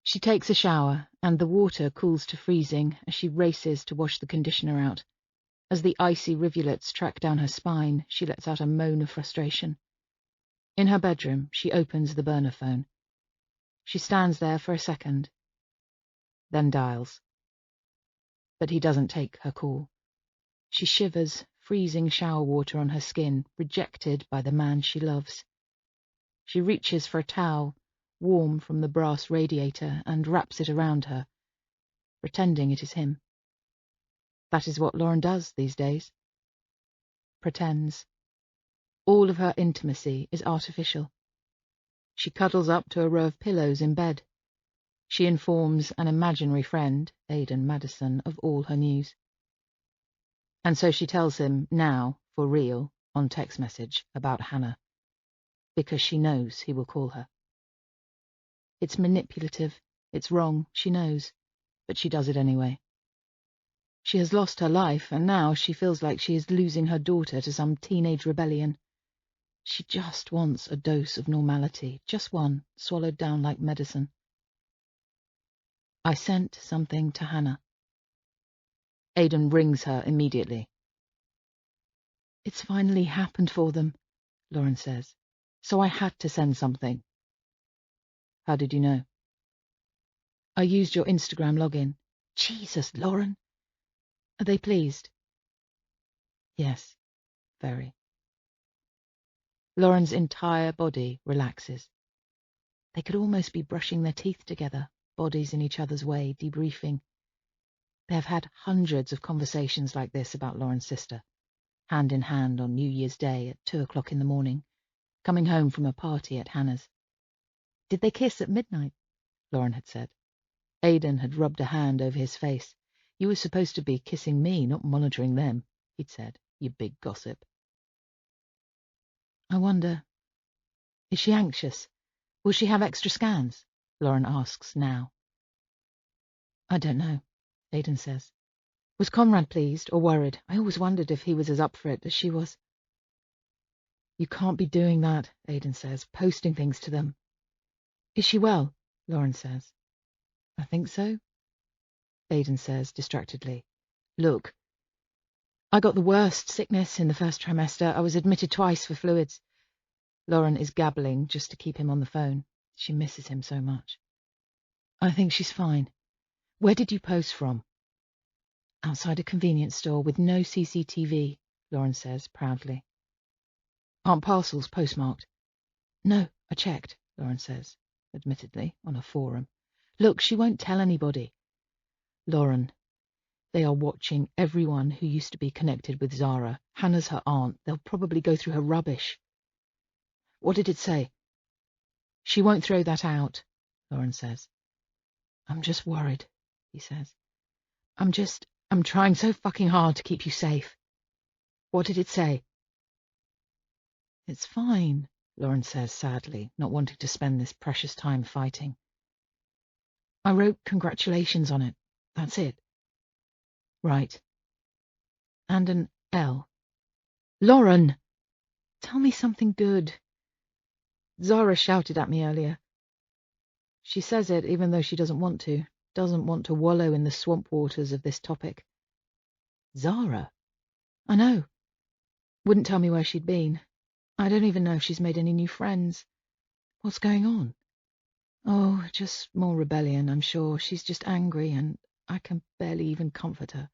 She takes a shower, and the water cools to freezing as she races to wash the conditioner out. As the icy rivulets track down her spine, she lets out a moan of frustration. In her bedroom, she opens the burner phone. She stands there for a second, then dials. But he doesn't take her call. She shivers, freezing shower water on her skin, rejected by the man she loves. She reaches for a towel, warm from the brass radiator, and wraps it around her, pretending it is him. That is what Lauren does these days. Pretends. All of her intimacy is artificial. She cuddles up to a row of pillows in bed. She informs an imaginary friend, Aidan Madison, of all her news. And so she tells him now, for real, on text message, about Hannah, because she knows he will call her. It's manipulative, it's wrong, she knows, but she does it anyway. She has lost her life, and now she feels like she is losing her daughter to some teenage rebellion. She just wants a dose of normality, just one, swallowed down like medicine. I sent something to Hannah. Aidan rings her immediately. It's finally happened for them, Lauren says. So I had to send something. How did you know? I used your Instagram login. Jesus, Lauren. Are they pleased? Yes, very. Lauren's entire body relaxes. They could almost be brushing their teeth together, bodies in each other's way, debriefing. They have had hundreds of conversations like this about Lauren's sister, hand in hand on New Year's Day at 2 o'clock in the morning, coming home from a party at Hannah's. Did they kiss at midnight? Lauren had said. Aidan had rubbed a hand over his face. You were supposed to be kissing me, not monitoring them, he'd said, you big gossip. I wonder, is she anxious? Will she have extra scans? Lauren asks now. I don't know, Aidan says. Was Conrad pleased or worried? I always wondered if he was as up for it as she was. You can't be doing that, Aidan says, posting things to them. Is she well? Lauren says. I think so, Aidan says distractedly. Look, I got the worst sickness in the first trimester. I was admitted twice for fluids. Lauren is gabbling just to keep him on the phone. She misses him so much. I think she's fine. Where did you post from? Outside a convenience store with no CCTV, Lauren says proudly. Aren't parcels postmarked? No, I checked, Lauren says, admittedly, on a forum. Look, she won't tell anybody. Lauren, they are watching everyone who used to be connected with Zara. Hannah's her aunt. They'll probably go through her rubbish. What did it say? She won't throw that out, Lauren says. I'm just worried, he says. I'm trying so fucking hard to keep you safe. What did it say? It's fine, Lauren says sadly, not wanting to spend this precious time fighting. I wrote congratulations on it. That's it. Right. And an L. Lauren! Tell me something good. Zara shouted at me earlier. She says it even though she doesn't want to wallow in the swamp waters of this topic. Zara? I know. Wouldn't tell me where she'd been. I don't even know if she's made any new friends. What's going on? Oh, just more rebellion, I'm sure. She's just angry and I can barely even comfort her.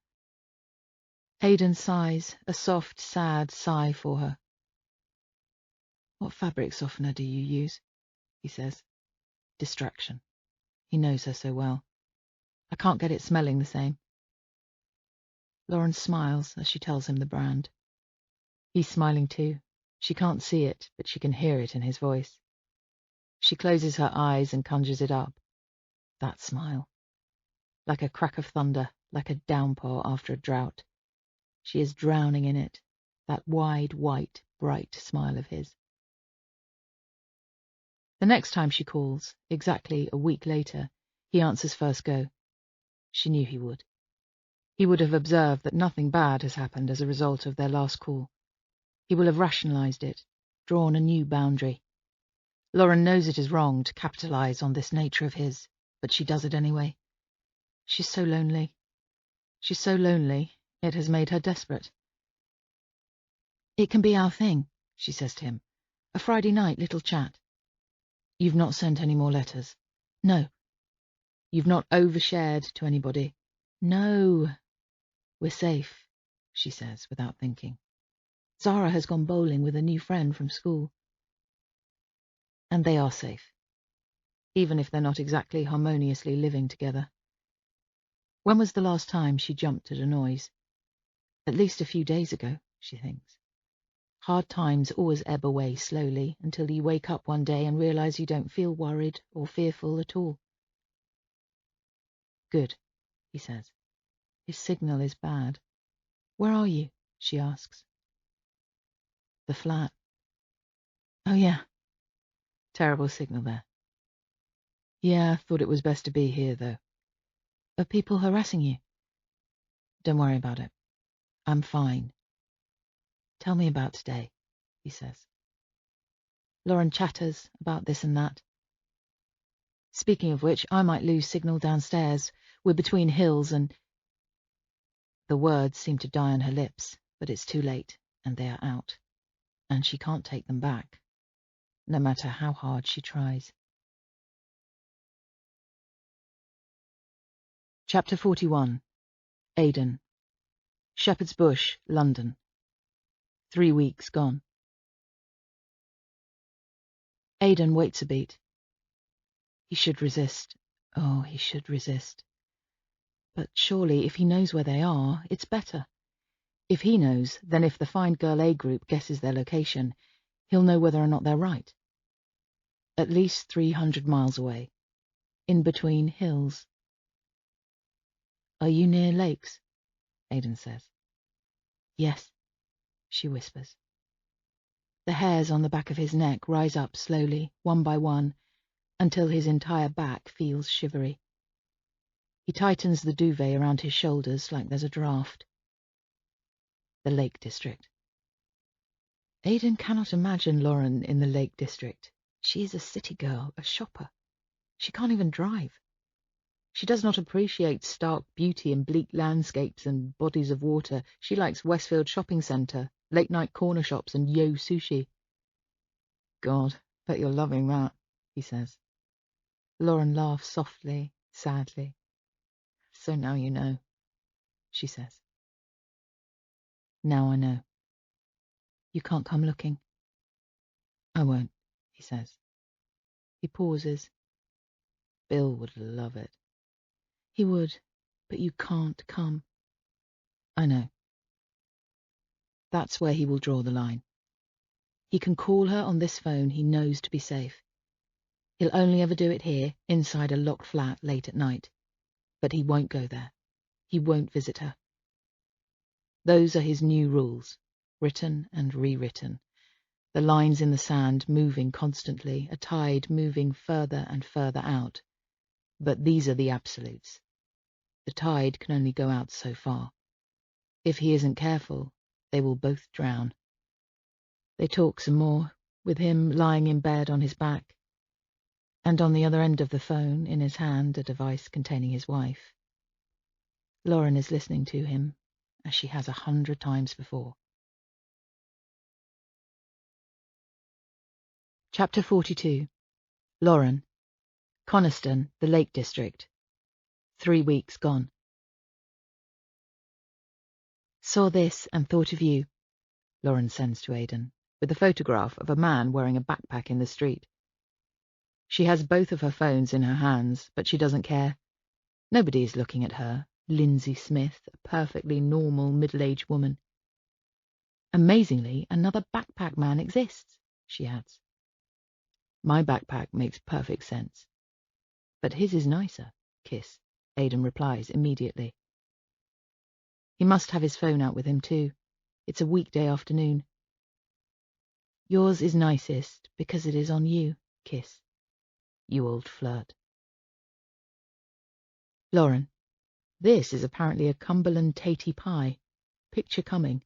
Aidan sighs, a soft, sad sigh for her. What fabric softener do you use? He says. Distraction. He knows her so well. I can't get it smelling the same. Lauren smiles as she tells him the brand. He's smiling too. She can't see it, but she can hear it in his voice. She closes her eyes and conjures it up. That smile. Like a crack of thunder, like a downpour after a drought. She is drowning in it, that wide, white, bright smile of his. The next time she calls, exactly a week later, he answers first go. She knew he would. He would have observed that nothing bad has happened as a result of their last call. He will have rationalized it, drawn a new boundary. Lauren knows it is wrong to capitalize on this nature of his, but she does it anyway. She's so lonely. She's so lonely, it has made her desperate. It can be our thing, she says to him. A Friday night little chat. You've not sent any more letters? No. You've not overshared to anybody? No. We're safe, she says without thinking. Zara has gone bowling with a new friend from school. And they are safe, even if they're not exactly harmoniously living together. When was the last time she jumped at a noise? At least a few days ago, she thinks. Hard times always ebb away slowly until you wake up one day and realize you don't feel worried or fearful at all. Good, he says. His signal is bad. Where are you? She asks. The flat. Oh yeah. Terrible signal there. Yeah, thought it was best to be here though. Are people harassing you? Don't worry about it. I'm fine. Tell me about today, he says. Lauren chatters about this and that. Speaking of which, I might lose signal downstairs. We're between hills and... The words seem to die on her lips, but it's too late, and they are out, and she can't take them back, no matter how hard she tries. Chapter 41. Aidan. Shepherd's Bush, London. 3 weeks gone. Aidan waits a beat. He should resist. Oh, he should resist. But surely if he knows where they are, it's better. If he knows, then if the Find Girl A group guesses their location, he'll know whether or not they're right. At least 300 miles away, in between hills. Are you near lakes? Aidan says. Yes, she whispers. The hairs on the back of his neck rise up slowly, one by one, until his entire back feels shivery. He tightens the duvet around his shoulders like there's a draft. The Lake District. Aidan cannot imagine Lauren in the Lake District. She is a city girl, a shopper. She can't even drive. She does not appreciate stark beauty and bleak landscapes and bodies of water. She likes Westfield Shopping Centre, late-night corner shops and yo sushi. God, bet you're loving that, he says. Lauren laughs softly, sadly. So now you know, she says. Now I know. You can't come looking. I won't, he says. He pauses. Bill would love it. He would, but you can't come. I know. That's where he will draw the line. He can call her on this phone he knows to be safe. He'll only ever do it here, inside a locked flat late at night. But he won't go there. He won't visit her. Those are his new rules, written and rewritten. The lines in the sand moving constantly, a tide moving further and further out. But these are the absolutes. The tide can only go out so far. If he isn't careful, they will both drown. They talk some more, with him lying in bed on his back, and on the other end of the phone, in his hand, a device containing his wife. Lauren is listening to him, as she has 100 times before. Chapter 42. Lauren. Coniston, the Lake District. 3 weeks gone. Saw this and thought of you, Lauren sends to Aidan, with a photograph of a man wearing a backpack in the street. She has both of her phones in her hands, but she doesn't care. Nobody is looking at her, Lindsay Smith, a perfectly normal middle-aged woman. Amazingly, another backpack man exists, she adds. My backpack makes perfect sense. But his is nicer, kiss, Aidan replies immediately. He must have his phone out with him too. It's a weekday afternoon. Yours is nicest because it is on you, kiss. You old flirt. Lauren. This is apparently a Cumberland tatey pie. Picture coming.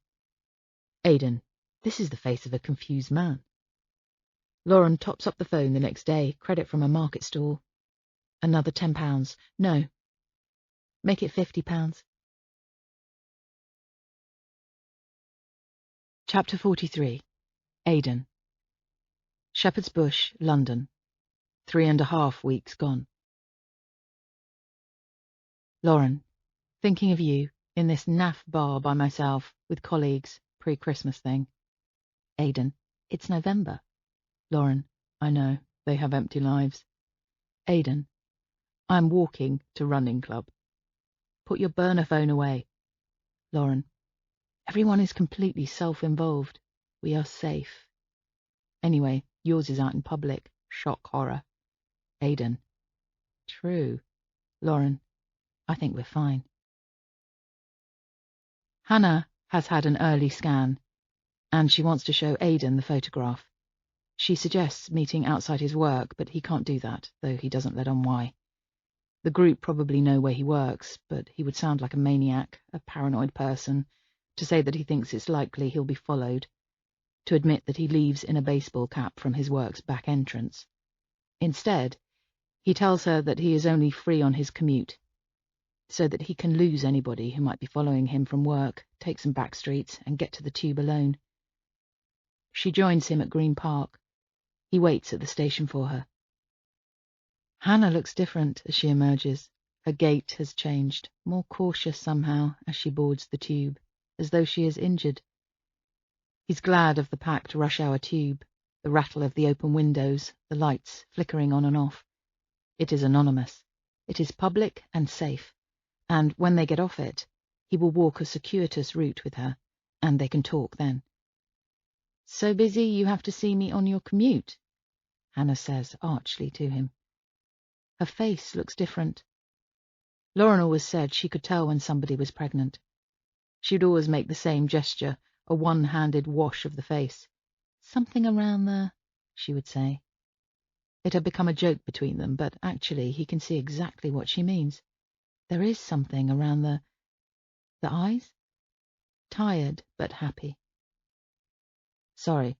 Aidan. This is the face of a confused man. Lauren tops up the phone the next day, credit from a market stall. Another £10. No. Make it £50. Chapter 43. Aidan. Shepherd's Bush, London. 3.5 weeks gone. Lauren. Thinking of you, in this naff bar by myself, with colleagues, pre-Christmas thing. Aidan. It's November. Lauren. I know, they have empty lives. Aidan. I'm walking to running club. Put your burner phone away. Lauren. Everyone is completely self-involved. We are safe. Anyway, yours is out in public. Shock horror. Aidan. True. Lauren. I think we're fine. Hannah has had an early scan, and she wants to show Aidan the photograph. She suggests meeting outside his work, but he can't do that, though he doesn't let on why. The group probably know where he works, but he would sound like a maniac, a paranoid person, to say that he thinks it's likely he'll be followed, to admit that he leaves in a baseball cap from his work's back entrance. Instead, he tells her that he is only free on his commute, so that he can lose anybody who might be following him from work, take some back streets, and get to the tube alone. She joins him at Green Park. He waits at the station for her. Hannah looks different as she emerges. Her gait has changed, more cautious somehow as she boards the tube, as though she is injured. He's glad of the packed rush-hour tube, the rattle of the open windows, the lights flickering on and off. It is anonymous. It is public and safe, and when they get off it, he will walk a circuitous route with her, and they can talk then. "So busy you have to see me on your commute," Hannah says archly to him. Her face looks different. Lauren always said she could tell when somebody was pregnant. She'd always make the same gesture, a one-handed wash of the face. "Something around the," she would say. It had become a joke between them, but actually he can see exactly what she means. There is something around the eyes? Tired, but happy. "Sorry,"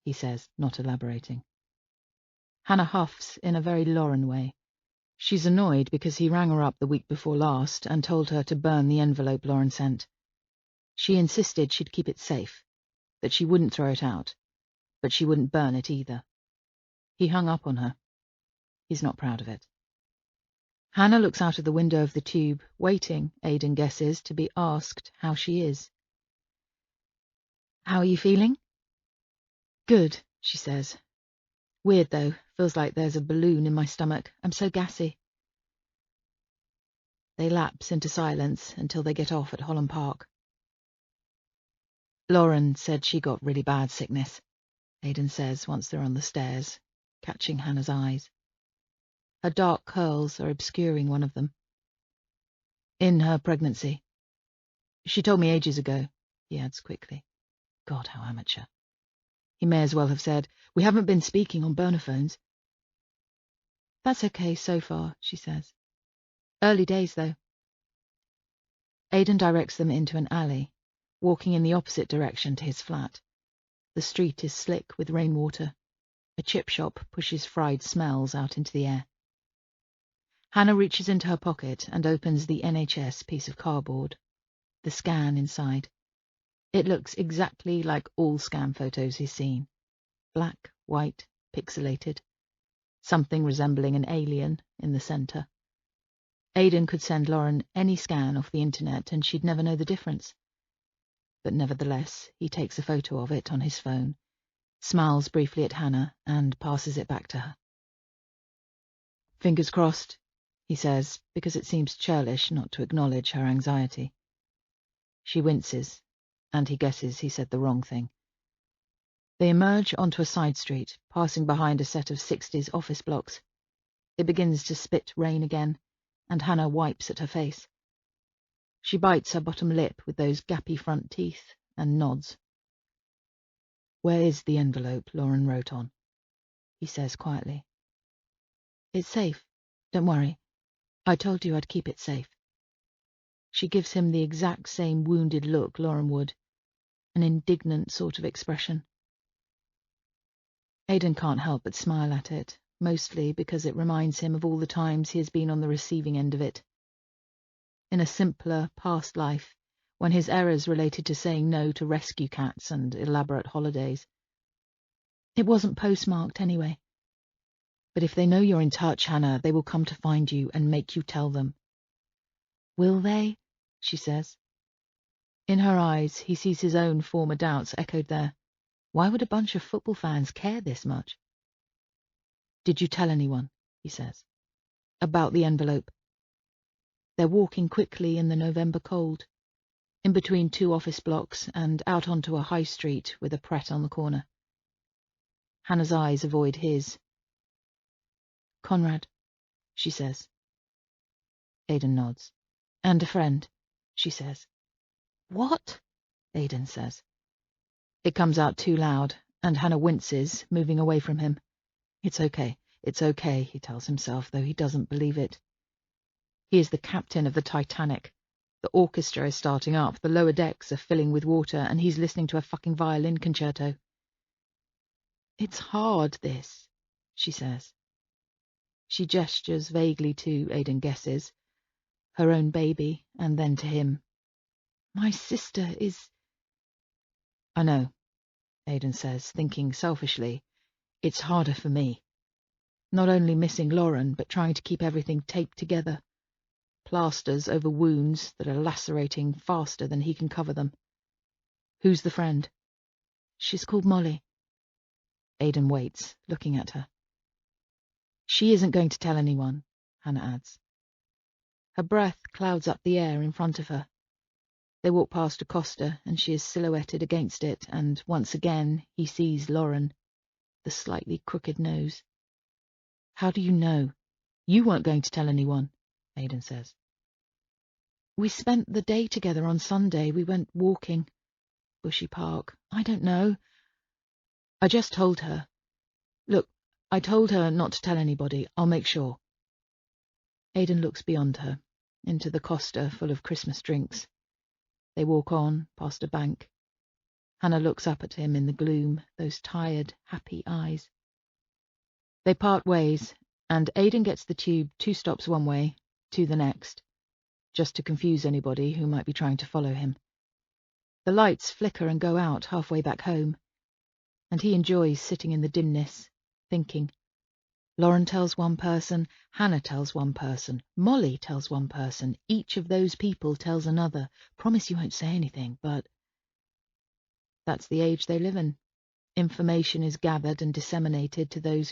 he says, not elaborating. Hannah huffs in a very Lauren way. She's annoyed because he rang her up the week before last and told her to burn the envelope Lauren sent. She insisted she'd keep it safe, that she wouldn't throw it out, but she wouldn't burn it either. He hung up on her. He's not proud of it. Hannah looks out of the window of the tube, waiting, Aidan guesses, to be asked how she is. "How are you feeling?" "Good," she says. "Weird, though. Feels like there's a balloon in my stomach. I'm so gassy." They lapse into silence until they get off at Holland Park. "Lauren said she got really bad sickness," Aidan says once they're on the stairs, catching Hannah's eyes. Her dark curls are obscuring one of them. "In her pregnancy. She told me ages ago," he adds quickly. God, how amateur. He may as well have said, "We haven't been speaking on burner phones." "That's okay so far," she says. "Early days, though." Aidan directs them into an alley, walking in the opposite direction to his flat. The street is slick with rainwater. A chip shop pushes fried smells out into the air. Hannah reaches into her pocket and opens the NHS piece of cardboard. The scan inside. It looks exactly like all scan photos he's seen. Black, white, pixelated. Something resembling an alien in the centre. Aidan could send Lauren any scan off the internet and she'd never know the difference. But nevertheless, he takes a photo of it on his phone, smiles briefly at Hannah, and passes it back to her. "Fingers crossed," he says, because it seems churlish not to acknowledge her anxiety. She winces, and he guesses he said the wrong thing. They emerge onto a side street, passing behind a set of 60s office blocks. It begins to spit rain again, and Hannah wipes at her face. She bites her bottom lip with those gappy front teeth and nods. "Where is the envelope Lauren wrote on?" he says quietly. "It's safe. Don't worry. I told you I'd keep it safe." She gives him the exact same wounded look Lauren would, an indignant sort of expression. Aidan can't help but smile at it, mostly because it reminds him of all the times he has been on the receiving end of it. In a simpler, past life, when his errors related to saying no to rescue cats and elaborate holidays. It wasn't postmarked anyway. "But if they know you're in touch, Hannah, they will come to find you and make you tell them." "Will they?" she says. In her eyes, he sees his own former doubts echoed there. Why would a bunch of football fans care this much? "Did you tell anyone?" he says. "About the envelope?" They're walking quickly in the November cold, in between two office blocks and out onto a high street with a Pret on the corner. Hannah's eyes avoid his. "Conrad," she says. Aidan nods. "And a friend," she says. "What?" Aidan says. It comes out too loud, and Hannah winces, moving away from him. It's okay, he tells himself, though he doesn't believe it. He is the captain of the Titanic. The orchestra is starting up, the lower decks are filling with water, and he's listening to a fucking violin concerto. "It's hard, this," she says. She gestures vaguely to, Aidan guesses, her own baby, and then to him. "My sister is—" "I know," Aidan says, thinking selfishly, it's harder for me. Not only missing Lauren, but trying to keep everything taped together. Plasters over wounds that are lacerating faster than he can cover them. Who's the friend? She's called Molly. Aidan waits, looking at her. She isn't going to tell anyone, Hannah adds. Her breath clouds up the air in front of her. They walk past a coster, and she is silhouetted against it, and once again he sees Lauren, the slightly crooked nose. How do you know? You weren't going to tell anyone, Aidan says. We spent the day together on Sunday. We went walking. Bushy Park. I don't know. I just told her. Look, I told her not to tell anybody. I'll make sure. Aidan looks beyond her, into the coster full of Christmas drinks. They walk on, past a bank. Hannah looks up at him in the gloom, those tired, happy eyes. They part ways, and Aidan gets the tube 2 stops one way, 2 the next, just to confuse anybody who might be trying to follow him. The lights flicker and go out halfway back home, and he enjoys sitting in the dimness, thinking. Lauren tells one person, Hannah tells one person, Molly tells one person, each of those people tells another. Promise you won't say anything, but... That's the age they live in. Information is gathered and disseminated to those